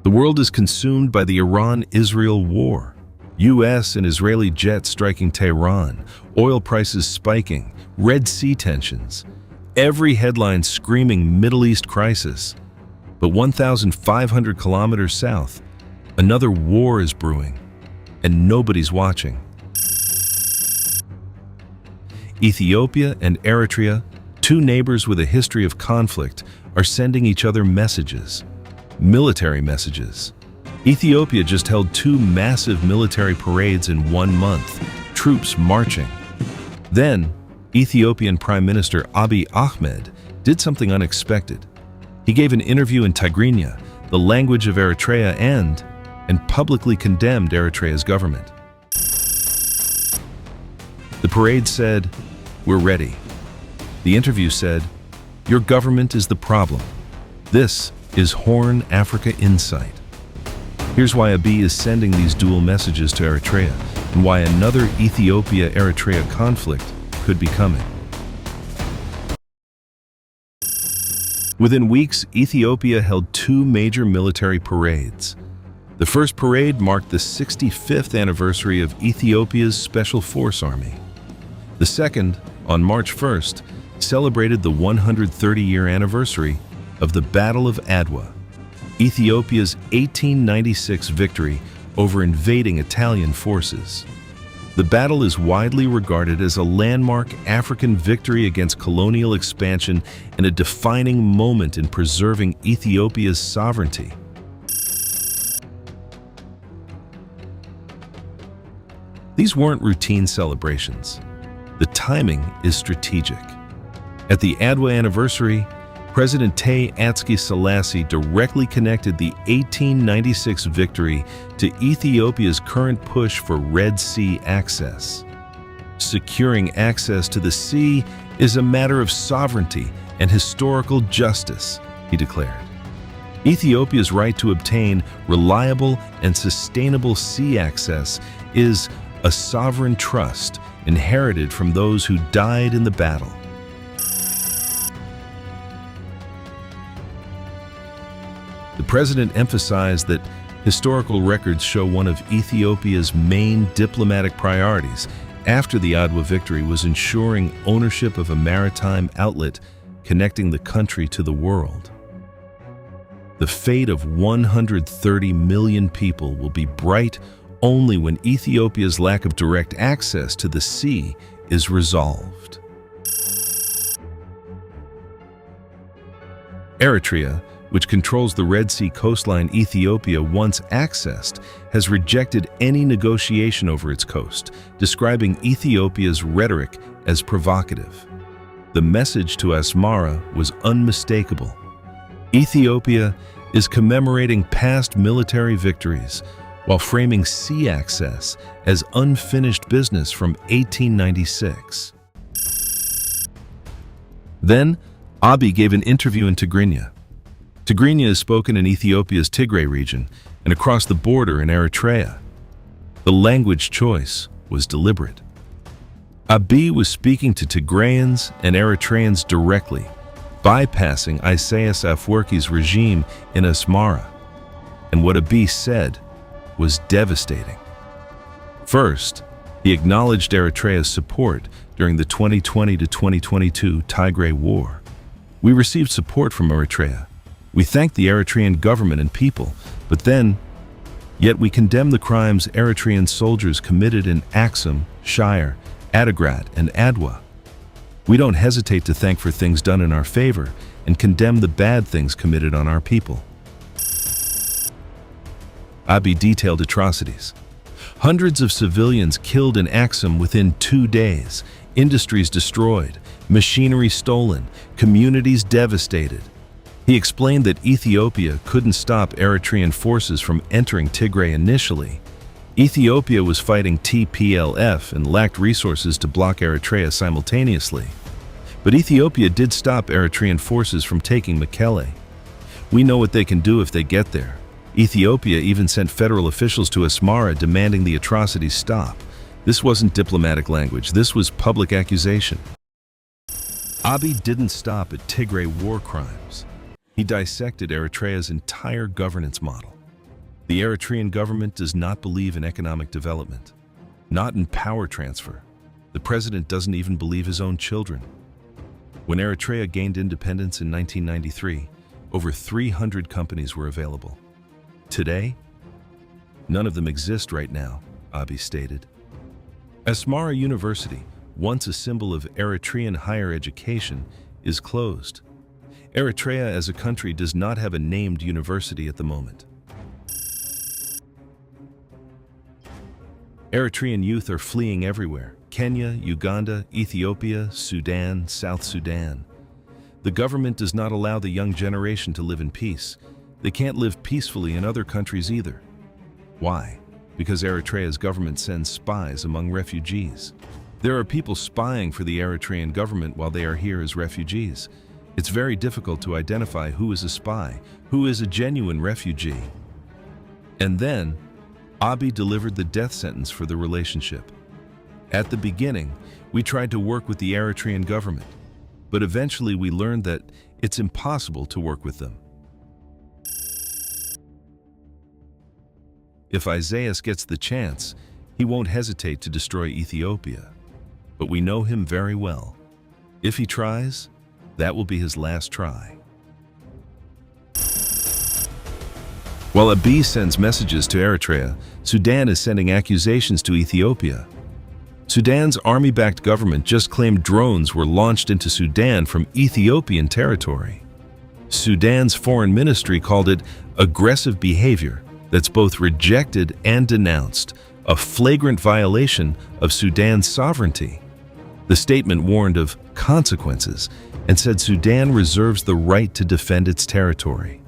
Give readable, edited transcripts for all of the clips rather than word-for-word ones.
The world is consumed by the Iran-Israel war. U.S. and Israeli jets striking Tehran, oil prices spiking, Red Sea tensions. Every headline screaming Middle East crisis. But 1,500 kilometers south, another war is brewing, and nobody's watching. Ethiopia and Eritrea, two neighbors with a history of conflict, are sending each other messages. Military messages. Ethiopia just held two massive military parades in 1 month, troops marching. Then, Ethiopian Prime Minister Abiy Ahmed did something unexpected. He gave an interview in Tigrinya, the language of Eritrea, and publicly condemned Eritrea's government. The parade said, "We're ready." The interview said, "Your government is the problem." This is HornAfrica Insight. Here's why Abiy is sending these dual messages to Eritrea and why another Ethiopia-Eritrea conflict could be coming. Within weeks, Ethiopia held two major military parades. The first parade marked the 65th anniversary of Ethiopia's Special Force Army. The second, on March 1st, celebrated the 130-year anniversary of the Battle of Adwa, Ethiopia's 1896 victory over invading Italian forces. The battle is widely regarded as a landmark African victory against colonial expansion and a defining moment in preserving Ethiopia's sovereignty. These weren't routine celebrations. The timing is strategic. At the Adwa anniversary, President Haile Selassie directly connected the 1896 victory to Ethiopia's current push for Red Sea access. Securing access to the sea is a matter of sovereignty and historical justice, he declared. Ethiopia's right to obtain reliable and sustainable sea access is a sovereign trust inherited from those who died in the battle. The president emphasized that historical records show one of Ethiopia's main diplomatic priorities after the Adwa victory was ensuring ownership of a maritime outlet connecting the country to the world. The fate of 130 million people will be bright only when Ethiopia's lack of direct access to the sea is resolved. Eritrea, which controls the Red Sea coastline Ethiopia once accessed, has rejected any negotiation over its coast, describing Ethiopia's rhetoric as provocative. The message to Asmara was unmistakable. Ethiopia is commemorating past military victories while framing sea access as unfinished business from 1896. Then, Abiy gave an interview in Tigrinya. Tigrinya is spoken in Ethiopia's Tigray region and across the border in Eritrea. The language choice was deliberate. Abiy was speaking to Tigrayans and Eritreans directly, bypassing Isaias Afwerki's regime in Asmara. And what Abiy said was devastating. First, he acknowledged Eritrea's support during the 2020 to 2022 Tigray War. "We received support from Eritrea. We thank the Eritrean government and people, yet we condemn the crimes Eritrean soldiers committed in Axum, Shire, Adigrat, and Adwa. We don't hesitate to thank for things done in our favor and condemn the bad things committed on our people." Abiy detailed atrocities. Hundreds of civilians killed in Axum within 2 days, industries destroyed, machinery stolen, communities devastated. He explained that Ethiopia couldn't stop Eritrean forces from entering Tigray initially. Ethiopia was fighting TPLF and lacked resources to block Eritrea simultaneously. But Ethiopia did stop Eritrean forces from taking Mekelle. "We know what they can do if they get there." Ethiopia even sent federal officials to Asmara demanding the atrocities stop. This wasn't diplomatic language, this was public accusation. Abiy didn't stop at Tigray war crimes. He dissected Eritrea's entire governance model. The Eritrean government does not believe in economic development, not in power transfer. The president doesn't even believe his own children. When Eritrea gained independence in 1993, over 300 companies were available. Today, none of them exist right now, Abiy stated. Asmara University, once a symbol of Eritrean higher education, is closed. Eritrea as a country does not have a named university at the moment. Eritrean youth are fleeing everywhere: Kenya, Uganda, Ethiopia, Sudan, South Sudan. The government does not allow the young generation to live in peace. They can't live peacefully in other countries either. Why? Because Eritrea's government sends spies among refugees. There are people spying for the Eritrean government while they are here as refugees. It's very difficult to identify who is a spy, who is a genuine refugee. And then, Abiy delivered the death sentence for the relationship. At the beginning, we tried to work with the Eritrean government, but eventually we learned that it's impossible to work with them. If Isaias gets the chance, he won't hesitate to destroy Ethiopia. But we know him very well. If he tries, that will be his last try. While Abiy sends messages to Eritrea, Sudan is sending accusations to Ethiopia. Sudan's army-backed government just claimed drones were launched into Sudan from Ethiopian territory. Sudan's foreign ministry called it aggressive behavior that's both rejected and denounced, a flagrant violation of Sudan's sovereignty. The statement warned of consequences and said Sudan reserves the right to defend its territory.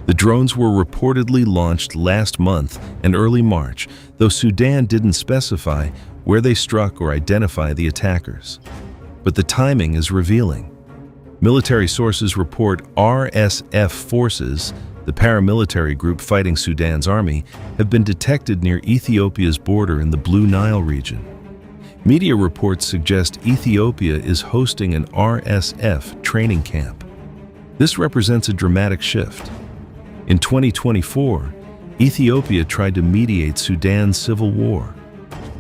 The drones were reportedly launched last month and early March, though Sudan didn't specify where they struck or identify the attackers. But the timing is revealing. Military sources report RSF forces, the paramilitary group fighting Sudan's army, have been detected near Ethiopia's border in the Blue Nile region. Media reports suggest Ethiopia is hosting an RSF training camp. This represents a dramatic shift. In 2024, Ethiopia tried to mediate Sudan's civil war.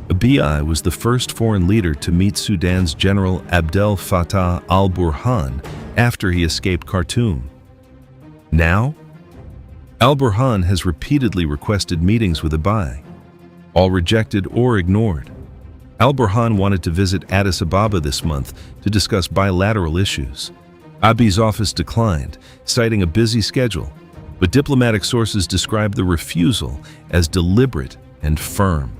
Abiy was the first foreign leader to meet Sudan's General Abdel Fattah Al-Burhan after he escaped Khartoum. Now, Al-Burhan has repeatedly requested meetings with Abiy, all rejected or ignored. Al-Burhan wanted to visit Addis Ababa this month to discuss bilateral issues. Abiy's office declined, citing a busy schedule, but diplomatic sources described the refusal as deliberate and firm.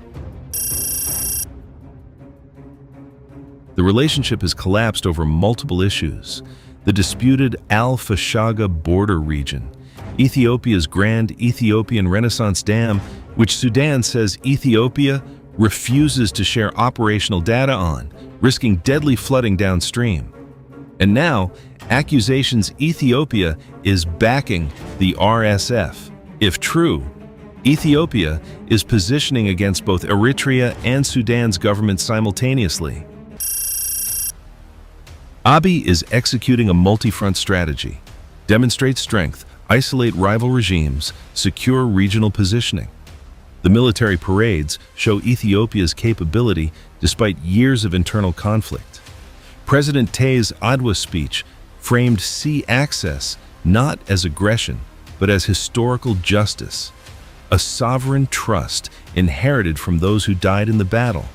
The relationship has collapsed over multiple issues: the disputed Al-Fashaga border region, Ethiopia's Grand Ethiopian Renaissance Dam, which Sudan says Ethiopia refuses to share operational data on, risking deadly flooding downstream. And now, accusations Ethiopia is backing the RSF. If true, Ethiopia is positioning against both Eritrea and Sudan's government simultaneously. Abiy is executing a multi-front strategy: demonstrate strength, isolate rival regimes, secure regional positioning. The military parades show Ethiopia's capability despite years of internal conflict. President Taye's Adwa speech framed sea access not as aggression, but as historical justice, a sovereign trust inherited from those who died in the battle.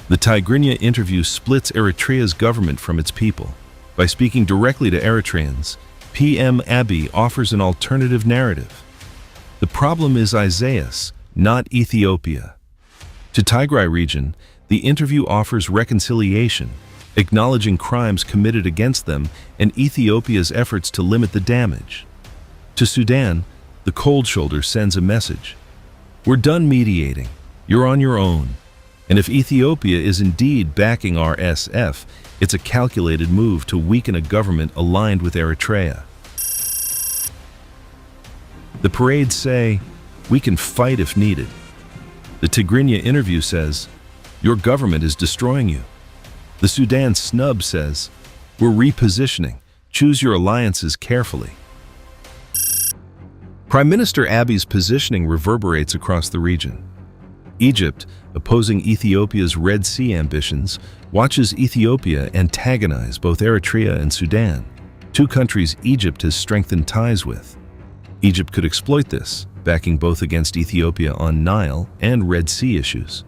The Tigrinya interview splits Eritrea's government from its people. By speaking directly to Eritreans, PM Abiy offers an alternative narrative. The problem is Isaias, not Ethiopia. To Tigray region, the interview offers reconciliation, acknowledging crimes committed against them and Ethiopia's efforts to limit the damage. To Sudan, the cold shoulder sends a message: we're done mediating, you're on your own. And if Ethiopia is indeed backing RSF, it's a calculated move to weaken a government aligned with Eritrea. The parades say, we can fight if needed. The Tigrinya interview says, your government is destroying you. The Sudan snub says, we're repositioning, choose your alliances carefully. Prime Minister Abiy's positioning reverberates across the region. Egypt, opposing Ethiopia's Red Sea ambitions, watches Ethiopia antagonize both Eritrea and Sudan, two countries Egypt has strengthened ties with. Egypt could exploit this, backing both against Ethiopia on Nile and Red Sea issues.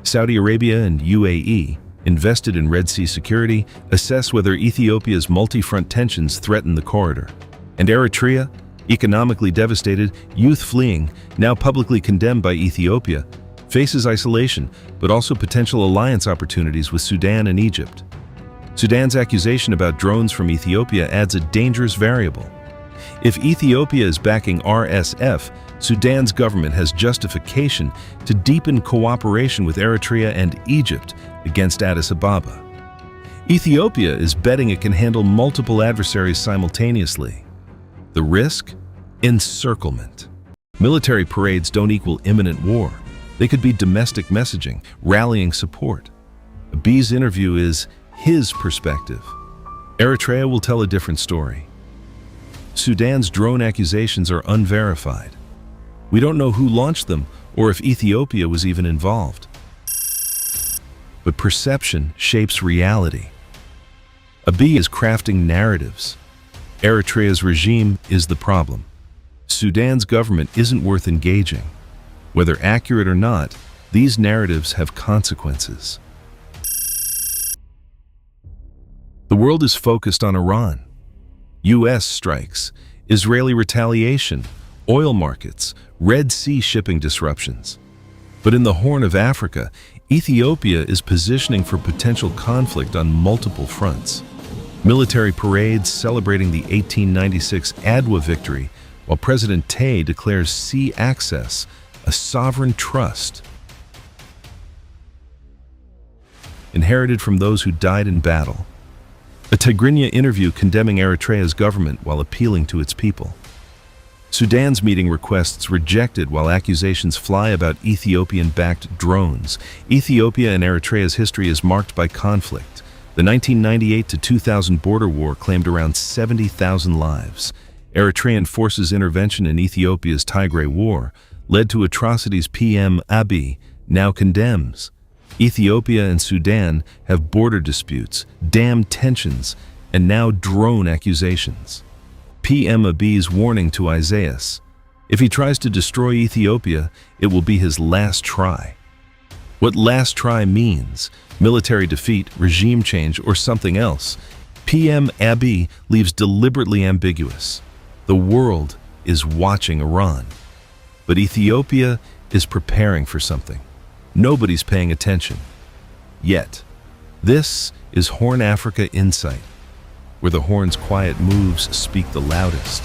Saudi Arabia and UAE, invested in Red Sea security, assess whether Ethiopia's multi-front tensions threaten the corridor. And Eritrea, economically devastated, youth fleeing, now publicly condemned by Ethiopia, faces isolation, but also potential alliance opportunities with Sudan and Egypt. Sudan's accusation about drones from Ethiopia adds a dangerous variable. If Ethiopia is backing RSF, Sudan's government has justification to deepen cooperation with Eritrea and Egypt against Addis Ababa. Ethiopia is betting it can handle multiple adversaries simultaneously. The risk? Encirclement. Military parades don't equal imminent war. They could be domestic messaging, rallying support. Abiy's interview is his perspective. Eritrea will tell a different story. Sudan's drone accusations are unverified. We don't know who launched them or if Ethiopia was even involved. But perception shapes reality. Abiy is crafting narratives. Eritrea's regime is the problem. Sudan's government isn't worth engaging. Whether accurate or not, these narratives have consequences. The world is focused on Iran. U.S. strikes, Israeli retaliation, oil markets, Red Sea shipping disruptions. But in the Horn of Africa, Ethiopia is positioning for potential conflict on multiple fronts. Military parades celebrating the 1896 Adwa victory, while President Tay declares sea access a sovereign trust. Inherited from those who died in battle. A Tigrinya interview condemning Eritrea's government while appealing to its people. Sudan's meeting requests rejected while accusations fly about Ethiopian-backed drones. Ethiopia and Eritrea's history is marked by conflict. The 1998 to 2000 border war claimed around 70,000 lives. Eritrean forces' intervention in Ethiopia's Tigray War led to atrocities PM Abiy now condemns. Ethiopia and Sudan have border disputes, dam tensions, and now drone accusations. PM Abiy's warning to Isaias: if he tries to destroy Ethiopia, it will be his last try. What last try means, military defeat, regime change, or something else, PM Abiy leaves deliberately ambiguous. The world is watching Iran. But Ethiopia is preparing for something. Nobody's paying attention. Yet. This is HornAfrica Insight, where the horn's quiet moves speak the loudest.